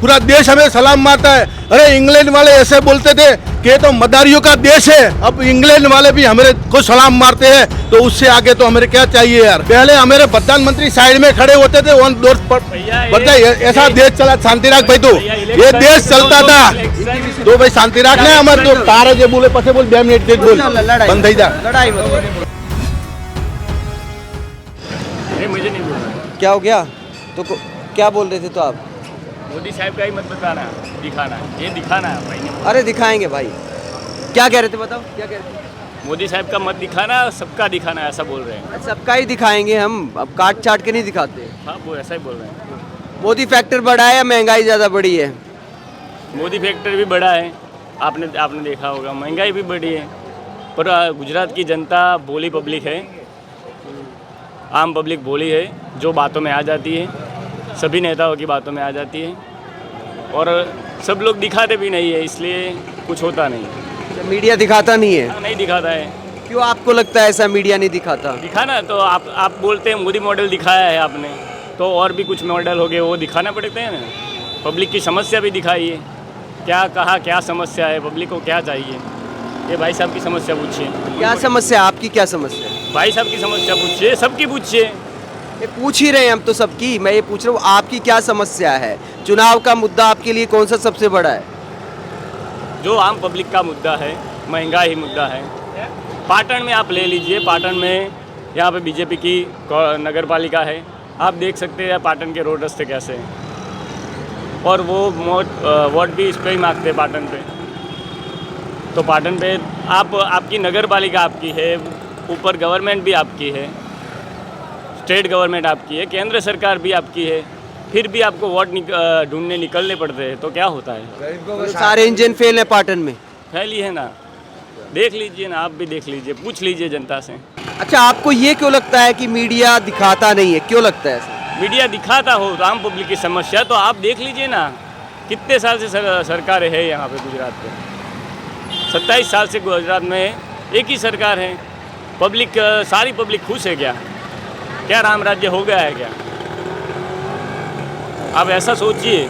पूरा देश हमें सलाम मारता है। अरे इंग्लैंड वाले ऐसे बोलते थे कि ये तो मदारियों का देश है, अब इंग्लैंड वाले भी हमारे को सलाम मारते हैं, तो उससे आगे तो हमें क्या चाहिए यार। पहले हमारे प्रधानमंत्री साइड में खड़े होते थे, वन डोर पर ऐसा देश चला। शांति राख भाई, तू ये देश चलता था तो भाई शांति राख ना। हमारे तो तारा जो बोले पसे बोल 2 मिनट बोल बंद जा। लड़ाई मुझे नहीं बोलना। क्या हो गया? तो क्या बोल रहे थे तो आप? मोदी साहब का ही मत बताना, दिखाना, ये दिखाना है भाई ने। अरे दिखाएंगे भाई। क्या कह रहे थे बताओ, क्या कह रहे थे? मोदी साहब का मत दिखाना, सबका दिखाना, ऐसा बोल रहे हैं। सबका ही दिखाएंगे हम, अब काट चाट के नहीं दिखाते। हाँ, वो ऐसा ही बोल रहे हैं। मोदी फैक्टर बढ़ा है या महंगाई ज़्यादा बढ़ी है? मोदी फैक्टर भी बढ़ा है, आपने देखा होगा। महंगाई भी बढ़ी है, पर गुजरात की जनता भोली पब्लिक है, आम पब्लिक भोली है, जो बातों में आ जाती है, सभी नेताओं की बातों में आ जाती है, और सब लोग दिखाते भी नहीं है, इसलिए कुछ होता नहीं। मीडिया दिखाता नहीं है? नहीं दिखाता है। क्यों आपको लगता है ऐसा मीडिया नहीं दिखाता? दिखाना तो आप बोलते हैं मोदी मॉडल दिखाया है आपने, तो और भी कुछ मॉडल हो गए, वो दिखाना पड़ते हैं ना। पब्लिक की समस्या भी दिखाइए, क्या कहा, क्या समस्या है, पब्लिक को क्या चाहिए, ये भाई साहब की समस्या पूछिए। क्या समस्या, आपकी क्या समस्या है? भाई साहब की समस्या पूछिए, सबकी पूछिए। ये पूछ ही रहे हैं हम तो सबकी। मैं ये पूछ रहा हूँ आपकी क्या समस्या है? चुनाव का मुद्दा आपके लिए कौन सा सबसे बड़ा है? जो आम पब्लिक का मुद्दा है, महंगाई ही मुद्दा है। पाटन में आप ले लीजिए, पाटन में यहाँ पे बीजेपी की नगर पालिका है, आप देख सकते हैं पाटन के रोड रास्ते कैसे हैं, और वो वोट भी इस पर ही मांगते हैं, पाटन पे। तो पाटन पे आपकी नगर पालिका आपकी है, ऊपर गवर्नमेंट भी आपकी है, स्टेट गवर्नमेंट आपकी है, केंद्र सरकार भी आपकी है, फिर भी आपको वोट ढूंढने निकलने पड़ते हैं, तो क्या होता है? तो सारे इंजन फेल है पाटन में? फैली है ना, देख लीजिए ना, आप भी देख लीजिए, पूछ लीजिए जनता से। अच्छा, आपको ये क्यों लगता है कि मीडिया दिखाता नहीं है? क्यों लगता है ऐसा? मीडिया दिखाता हो आम पब्लिक की समस्या, तो आप देख लीजिए ना, कितने साल से सरकारें है यहाँ पे गुजरात पे। 27 साल से गुजरात में एक ही सरकार है। पब्लिक, सारी पब्लिक खुश है क्या राम राज्य हो गया है क्या? आप ऐसा सोचिए।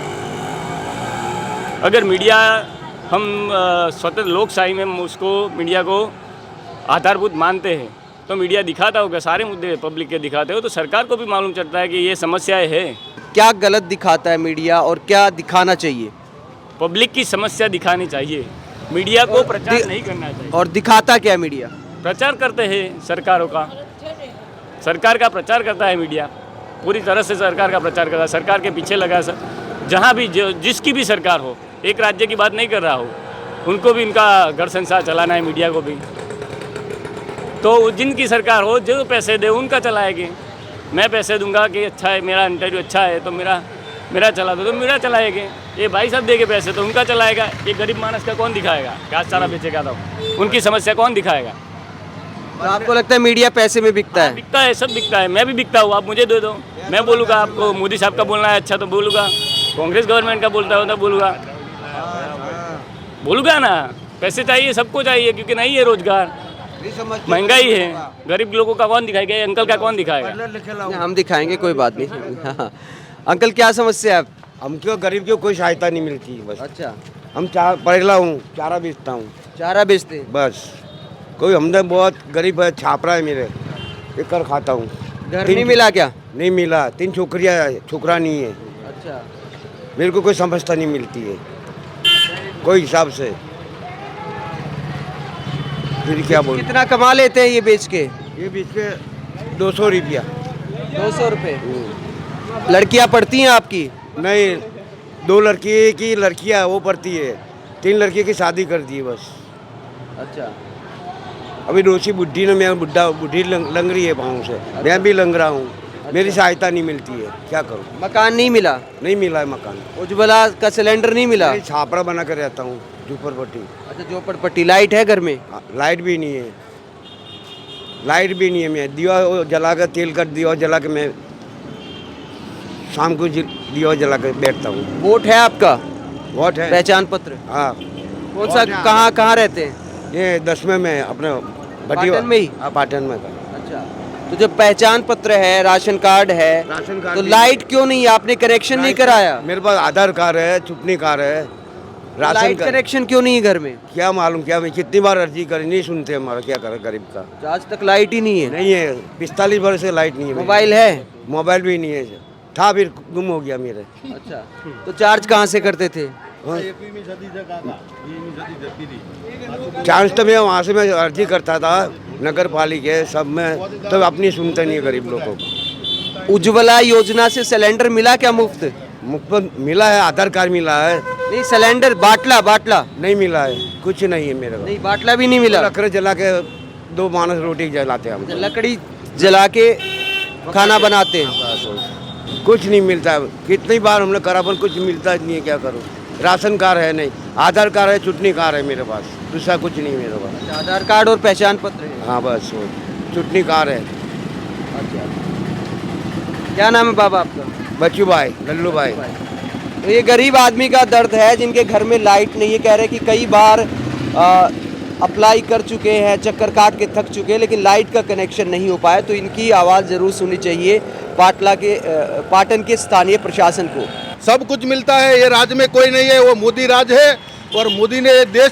अगर मीडिया, हम स्वतंत्र लोकशाही में उसको मीडिया को आधारभूत मानते हैं, तो मीडिया दिखाता होगा, सारे मुद्दे पब्लिक के दिखाते हो, तो सरकार को भी मालूम चलता है कि ये समस्याएं है। क्या गलत दिखाता है मीडिया और क्या दिखाना चाहिए? पब्लिक की समस्या दिखानी चाहिए, मीडिया को प्रचार नहीं करना चाहिए। और दिखाता क्या मीडिया? प्रचार करते हैं सरकारों का, सरकार का प्रचार करता है मीडिया, पूरी तरह से सरकार का प्रचार करता है, सरकार के पीछे लगा है। जहाँ भी जिसकी भी सरकार हो, एक राज्य की बात नहीं कर रहा हो, उनको भी इनका घर संसार चलाना है, मीडिया को भी। तो जिनकी सरकार हो, जो पैसे दे उनका चलाएंगे। मैं पैसे दूंगा कि अच्छा है, मेरा इंटरव्यू अच्छा है, तो मेरा चला दो, तो मेरा चलाएंगे। ये भाई साहब देंगे पैसे तो उनका चलाएगा। ये गरीब मानस का कौन दिखाएगा? घास चारा बेचेगा तो उनकी समस्या कौन दिखाएगा? तो आपको लगता है मीडिया पैसे में बिकता है? बिकता है, सब बिकता है। मैं भी बिकता हूँ, आप मुझे दे दो, मैं बोलूँगा। आपको मोदी साहब का बोलना है अच्छा तो बोलूँगा, कांग्रेस गवर्नमेंट का बोलता हो तो बोलूँगा ना। पैसे चाहिए, सबको चाहिए, क्योंकि नहीं है रोजगार, महंगाई है। गरीब लोगों का कौन दिखाएगा? अंकल का कौन दिखाएगा? हम दिखाएंगे, कोई बात नहीं। हाँ। अंकल, क्या समस्या है? हमको गरीब की कोई सहायता नहीं मिलती बस। अच्छा, हम पढ़ेला हूँ, चारा बेचता हूँ चारा बेचते हैं? बस। कोई हमने बहुत गरीब है, छापरा है मेरे, एक कर खाता हूँ। घर नहीं मिला क्या? नहीं मिला, 3 छोकरियाँ है, छोकरा नहीं है। अच्छा, मेरे को कोई समझता नहीं मिलती है कोई हिसाब से। फिर क्या बोल? कितना कमा लेते हैं ये बेच के? ये बेच के 200 रुपया। 200 रुपये? लड़कियां पढ़ती हैं आपकी? नहीं, 2 लड़की की लड़कियाँ वो पढ़ती है, 3 लड़की की शादी कर दी है बस। अच्छा, अभी रोशी बुढ़ी ने, मैं बुढ़ी लंग रही है पाँव से, मैं भी लंग रहा हूँ। मेरी सहायता नहीं मिलती है, क्या करूँ? मकान नहीं मिला? नहीं मिला है मकान। उज्ज्वला का सिलेंडर नहीं मिला? मैं छापरा बना कर रहता हूँ, झोपड़पट्टी। अच्छा, झोपड़पट्टी। लाइट है घर में? लाइट भी नहीं है, लाइट भी नहीं है। मैं दिया जला कर, तेल का दिया जला के मैं शाम को दिया जला कर बैठता हूँ। वोट है आपका? वोट है, पहचान पत्र? हाँ। कौन सा? कहाँ रहते हैं? ये 10वें में अपने पाटन में ही? हाँ, पाटन में का। अच्छा, तो जब पहचान पत्र है, राशन कार्ड है, राशन कार्ड तो भी- लाइट क्यों नहीं है? आपने कनेक्शन नहीं कराया? मेरे पास आधार कार्ड है, चुटनी कार्ड है, राशन लाइट कार्ड। कनेक्शन क्यों नहीं है घर में? क्या मालूम, क्या मैं कितनी बार अर्जी करी, नहीं सुनते हमारा, क्या करे गरीब का। तो आज तक लाइट ही नहीं है। नहीं है, 45 वर्ष से लाइट नहीं है। मोबाइल है? मोबाइल भी नहीं है, था फिर गुम हो गया मेरे। अच्छा, तो चार्ज कहाँ से करते थे? हाँ। चांस तो मैं वहाँ से मैं अर्जी करता था नगर पालिका सब में, तो अपनी सुनते नहीं गरीब लोगों को। उज्ज्वला योजना से सिलेंडर मिला क्या मुफ्त? मुफ्त मिला है, आधार कार्ड मिला है, नहीं, सिलेंडर बाटला नहीं मिला है, कुछ नहीं है मेरे को। नहीं, बाटला भी नहीं मिला। लकड़ी जला के 2 मानस रोटी जलाते हैं हम। लकड़ी जला के खाना बनाते हैं। कुछ नहीं मिलता है, कितनी बार हमने करा पर कुछ मिलता ही नहीं है, क्या करूँ। राशन कार्ड है नहीं, आधार कार्ड है, चुटनी कार्ड है मेरे पास, दूसरा कुछ नहीं मेरे पास। आधार कार्ड और पहचान पत्र है। हाँ बस वो चुटनी कार्ड है। क्या नाम है बाबा आपका? बच्चू भाई, लल्लू भाई। तो ये गरीब आदमी का दर्द है जिनके घर में लाइट नहीं है। कह रहे कि कई बार अप्लाई कर चुके हैं, चक्कर काट के थक चुके हैं, लेकिन लाइट का कनेक्शन नहीं हो पाया। तो इनकी आवाज़ ज़रूर सुननी चाहिए पाटन के स्थानीय प्रशासन को। सब कुछ मिलता है, ये राज्य में कोई नहीं है, वो मोदी राज है। और मोदी ने ये देश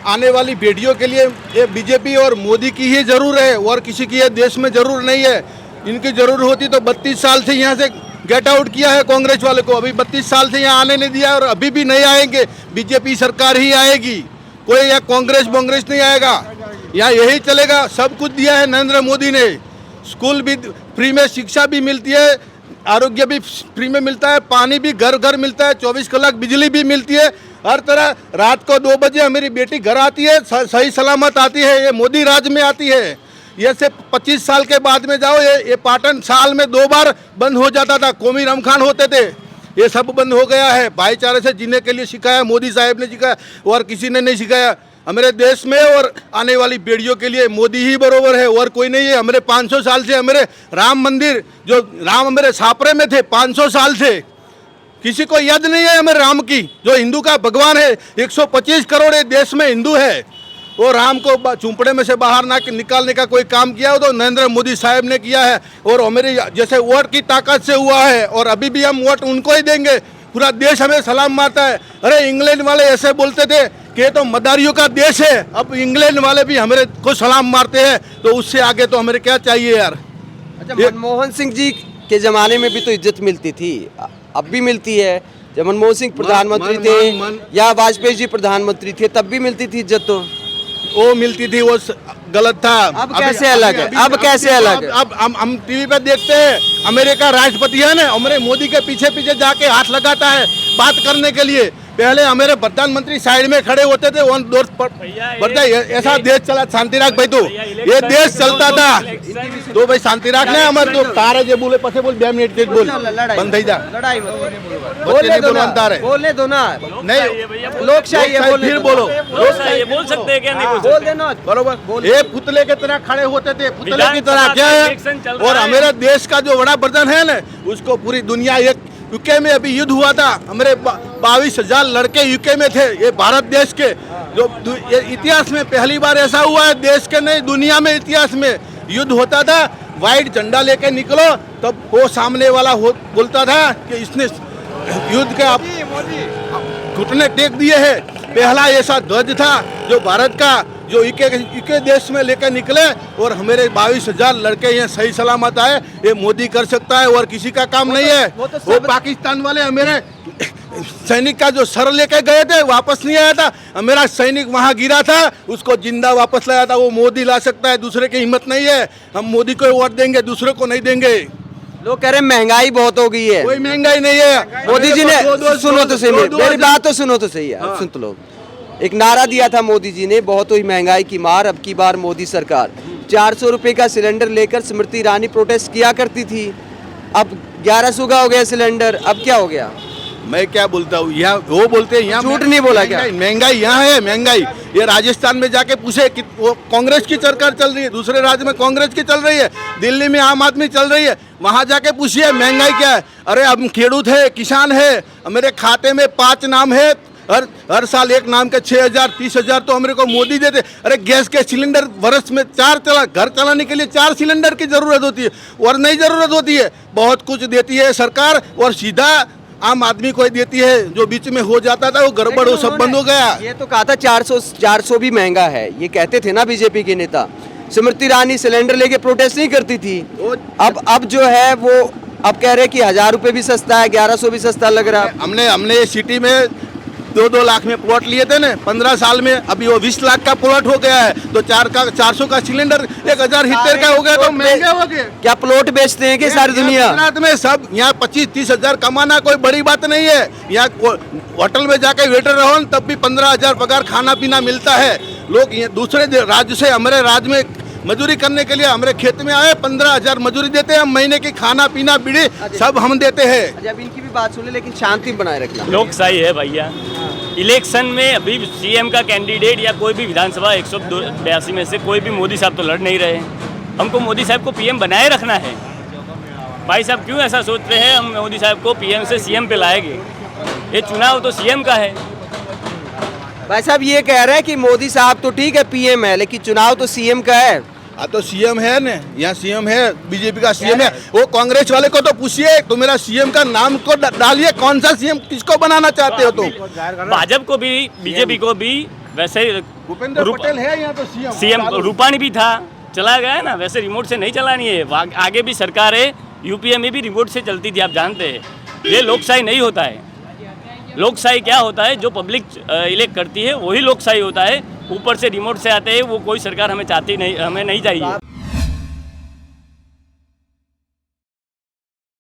आने वाली बेटियों के लिए ये बीजेपी और मोदी की ही जरूर है, और किसी की ये देश में जरूर नहीं है। इनकी जरूर होती तो 32 साल से यहाँ से गेट आउट किया है कांग्रेस वाले को, अभी 32 साल से यहाँ आने नहीं दिया, और अभी भी नहीं आएंगे। बीजेपी सरकार ही आएगी, कोई यहाँ कांग्रेस नहीं आएगा। यहाँ यही चलेगा। सब कुछ दिया है नरेंद्र मोदी ने, स्कूल भी फ्री में, शिक्षा भी मिलती है, आरोग्य भी फ्री में मिलता है, पानी भी घर घर मिलता है, 24 कलाक बिजली भी मिलती है, हर तरह। रात को 2 बजे मेरी बेटी घर आती है, सही सलामत आती है। ये मोदी राज में आती है। ये से 25 साल के बाद में जाओ, ये पाटन साल में 2 बार बंद हो जाता था, कौमी रमखान होते थे, ये सब बंद हो गया है। भाईचारे से जीने के लिए सिखाया मोदी साहब ने, सिखाया, और किसी ने नहीं सिखाया। हमारे देश में और आने वाली पीढ़ियों के लिए मोदी ही बरोबर है, और कोई नहीं है। हमारे 500 साल से हमारे राम मंदिर, जो राम हमारे छापरे में थे 500 साल से, किसी को याद नहीं है हमारे राम की, जो हिंदू का भगवान है। 125 करोड़ देश में हिंदू है, वो राम को चुंपड़े में से बाहर ना निकालने का कोई काम किया हो तो नरेंद्र मोदी साहब ने किया है। और हमारे जैसे वोट की ताकत से हुआ है, और अभी भी हम वोट उनको ही देंगे। पूरा देश हमें सलाम मारता है। अरे इंग्लैंड वाले ऐसे बोलते थे कि ये तो मदारियों का देश है, अब इंग्लैंड वाले भी हमारे को सलाम मारते हैं, तो उससे आगे तो हमें क्या चाहिए यार। अच्छा, मनमोहन सिंह जी के ज़माने में भी तो इज्जत मिलती थी, अब भी मिलती है। जब मनमोहन सिंह प्रधानमंत्री थे या वाजपेयी जी प्रधानमंत्री थे, तब भी मिलती थी इज्जत। तो वो मिलती थी, वो गलत था। अब कैसे अलग है? अब कैसे अलग है? अब हम टीवी पे देखते हैं, अमेरिका राष्ट्रपति है ना, हमारे मोदी के पीछे पीछे जाके हाथ लगाता है बात करने के लिए। पहले हमारे प्रधानमंत्री साइड में खड़े होते थे, वन दोस्त ऐसा देश चला। शांति राख भाई, तो ये देश चलता था। तो भाई शांति राख ना, हमारे तो तारे जो बोले पसे बोल 2 मिनट के बोल बंद जा, लड़ाई बोलने दो ना, बोलने दो ना। नहीं लोकशाही है, बोलने फिर दो। बोलो, बोल सकते हैं क्या? नहीं बोल बोल सकते। देना। बरोबर। ये पुतले की तरह खड़े होते थे, पुतले की तरह क्या इलेक्शन चल है। रहा और है। हमारे देश का जो बड़ा प्रधान है ना, उसको पूरी दुनिया, एक यूके में अभी युद्ध हुआ था, हमारे 22,000 लड़के यूके में थे, ये भारत देश के। जो ये इतिहास में पहली बार ऐसा हुआ है, देश के नहीं दुनिया में इतिहास में युद्ध होता था। व्हाइट झंडा लेके निकलो, तब वो सामने वाला बोलता था कि इसने युद्ध के आप घुटने टेक दिए हैं। पहला ऐसा ध्वज था जो भारत का, जो यूके देश में लेकर निकले, और हमारे 22,000 लड़के यहाँ सही सलामत आए। ये मोदी कर सकता है, और किसी का काम नहीं है। वो पाकिस्तान वाले हमारे सैनिक का जो सर लेके गए थे, वापस नहीं आया था। मेरा सैनिक वहाँ गिरा था, उसको जिंदा वापस लाया था। वो मोदी ला सकता है, दूसरे की हिम्मत नहीं है। हम मोदी को वोट देंगे, दूसरे को नहीं देंगे। लोग कह रहे हैं महंगाई बहुत हो गई है। कोई महंगाई नहीं है। मोदी जी ने, सुनो तो सही, मेरी बात तो सुनो तो सही है, सुन तो लो। एक नारा दिया था मोदी जी ने, बहुत हुई महंगाई की मार, अब की बार मोदी सरकार। 400 रुपए का सिलेंडर लेकर स्मृति ईरानी प्रोटेस्ट किया करती थी, अब 1100 का हो गया सिलेंडर। अब क्या हो गया? मैं क्या बोलता हूँ, यहाँ वो बोलते हैं, यहाँ झूठ नहीं बोला क्या? महंगाई यहाँ है। महंगाई ये राजस्थान में जाके पूछे कि वो कांग्रेस की सरकार चल रही है, दूसरे राज्य में कांग्रेस की चल रही है, दिल्ली में आम आदमी चल रही है, वहाँ जाके पूछिए महंगाई क्या है। अरे हम खेडूत है, किसान है, मेरे खाते में 5 नाम है, हर साल एक नाम के 6,000 30,000 तो हमारे को मोदी देते। अरे गैस के सिलेंडर वर्ष में 4 घर चलाने के लिए 4 सिलेंडर की जरूरत होती है और नहीं जरूरत होती है। बहुत कुछ देती है सरकार और सीधा आम आदमी को ही देती है। जो बीच में हो जाता था वो गड़बड़ वो सब बंद हो गया। ये तो कहा था 400 भी महंगा है, ये कहते थे ना बीजेपी के नेता। स्मृति ईरानी सिलेंडर लेके प्रोटेस्ट नहीं करती थी। अब जो है वो अब कह रहे कि 1,000 रुपए भी सस्ता है, 1100 भी सस्ता लग रहा है। हमने सिटी में 2-2 लाख में प्लॉट लिए थे ना 15 साल में, अभी वो 20 लाख का प्लॉट हो गया है। तो 400 का सिलेंडर 1,070 का हो गया तो महंगे हो गए। क्या प्लॉट बेचते हैं कि सारी दुनिया? गुजरात में सब यहाँ 25-30 हजार कमाना कोई बड़ी बात नहीं है। यहाँ होटल में जाके वेटर रहो तब भी 15,000 पगार, खाना पीना मिलता है। लोग ये दूसरे राज्य से हमारे राज्य में मजदूरी करने के लिए हमारे खेत में आए, 15,000 मजदूरी देते हैं हम, महीने की खाना पीना बीड़ी सब हम देते हैं। जब इनकी भी बात सुने, लेकिन शांति बनाए रखना। लोकशाही है भैया। इलेक्शन में अभी सीएम का कैंडिडेट या कोई भी विधानसभा 182 में से कोई भी मोदी साहब तो लड़ नहीं रहे। हमको मोदी साहब को पीएम बनाए रखना है। भाई साहब क्यों ऐसा सोच रहे हैं हम मोदी साहब को पीएम से सीएम पे लाएंगे? ये चुनाव तो सीएम का है। भाई साहब ये कह रहे हैं कि मोदी साहब तो ठीक है पीएम है, लेकिन चुनाव तो सीएम का है। तो सीएम है ना, यहाँ सीएम है, बीजेपी का सीएम है। वो कांग्रेस वाले को तो पूछिए, तो मेरा सीएम का नाम को डालिए, कौन सा सीएम किसको बनाना चाहते हो तुम? भाजपा को भी बीजेपी को भी वैसे भूपेंद्र पटेल है यहाँ तो सीएम रूपाणी भी था, चला गया ना। वैसे रिमोट से नहीं चलानी है, आगे भी सरकार है। यूपीए में भी रिमोट से चलती थी, आप जानते हैं। ये लोकशाही नहीं होता है। लोकशाही क्या होता है? जो पब्लिक इलेक्ट करती है वही लोकशाही होता है। ऊपर से रिमोट से आते हैं वो कोई सरकार हमें चाहती नहीं, हमें नहीं चाहिए।